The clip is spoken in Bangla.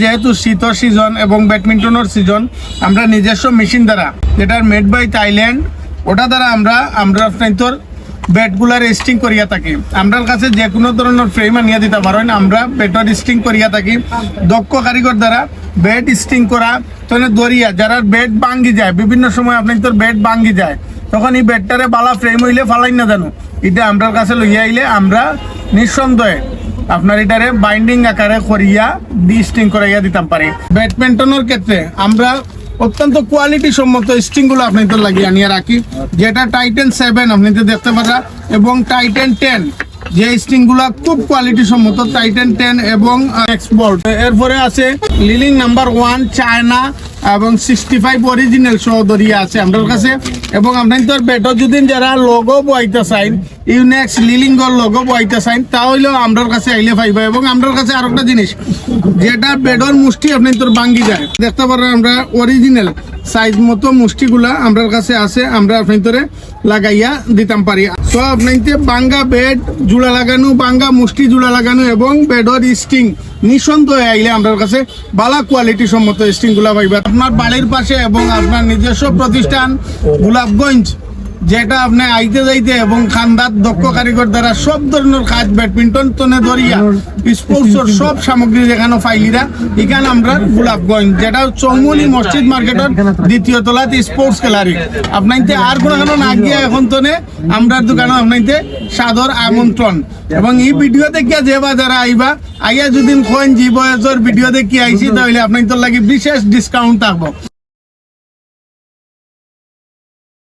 যেহেতু শীতর সিজন এবং ব্যাডমিন্টনের সিজন, আমরা নিজস্ব মেশিন দ্বারা, যেটা মেড বাই থাইল্যান্ড, ওটা দ্বারা আমরা আপনার ব্যাটগুলার স্টিং করিয়া থাকি। আমার কাছে যে কোনো ধরনের ফ্রেম আনিয়া দিতে পারেন, আমরা ব্যাটর স্টিং করিয়া থাকি দক্ষ কারিগর দ্বারা। ব্যাট স্টিং করা তখন দরিয়া যারা ব্যাট ভাঙ্গি যায়, বিভিন্ন সময় আপনার ব্যাট ভাঙ্গি যায়, তখন এই ব্যাটটারে বালা ফ্রেম হইলে ফালাই না জানো, এটা আমার কাছে লইয়া আইলে আমরা নিঃসন্দেহে আপনার এটারে বাইন্ডিং আকারে করিয়া স্টিং করাইয়া দিতাম পারি। ব্যাডমিন্টনের ক্ষেত্রে আমরা অত্যন্ত কোয়ালিটি সম্মত স্ট্রিংগুলো আপনাদের লাগিয়ে আনিয়ে রাখি, যেটা টাইটেন 7 আপনাদের দেখতে পারা, এবং টাইটেন 10, যে স্ট্রিংগুলো খুব কোয়ালিটি সম্মত, টাইটেন 10 এবং এক্সপোর্ট। এরপরে আছে লিলিং নাম্বার 1 চায়না এবং 65 অরিজিনাল সহ দরিয়া আছে আমাদের কাছে। এবং আপনাদের বেডর যদি যারা লোগো বইতে চাইন, ইউনেক্স লিলিংগর লোগো বইতে চাইন, তাহলেও আমার কাছে আইলে পাইবা। এবং আমার কাছে আর একটা জিনিস, যেটা বেডর মুষ্টি আপনাদের ভাঙ্গি যায়, দেখতে পারেন আমরা অরিজিনাল সাইজ মতো মুষ্টিগুলা আমার কাছে আছে, আমরা আপনাদের লাগাইয়া দিতাম পারি। তো আপনাদের বাঙ্গা বেড জোড়া লাগানো, বাঙ্গা মুষ্টি জোড়া লাগানো এবং বেডর স্টিং নিঃসন্দেহে আইলে আমার কাছে ভালো কোয়ালিটি সম্মত স্টিংগুলা পাইবা। আপনার বাড়ির পাশে এবং আপনার নিজস্ব প্রতিষ্ঠান গোলাপগঞ্জ, যেটা আপনি আইতে যাইতে এবং খান্দার দক্ষ কারিগর দ্বারা সব ধরনের কাজ, ব্যাডমিন্টন তনে ধরিয়া স্পোর্টসের সব সামগ্রী যেখানে ফাইলিরা, এখানে আমরা গোলাপগঞ্জ, যেটা চৌমুলি মসজিদ মার্কেটের দ্বিতীয় তলাতে স্পোর্টস গ্যালারি। আপনাইতে আর কোনো না গিয়া এখন তনে আমরা দোকানে আপনাইতে সাদর আমন্ত্রণ। এবং এই ভিডিও দেখিয়া যে বা যারা আইবা, আইয়া যদি কোন জি বয়সের ভিডিও দেখি আইসি, তাহলে আপনাদের লাগি বিশেষ ডিসকাউন্ট থাকবো।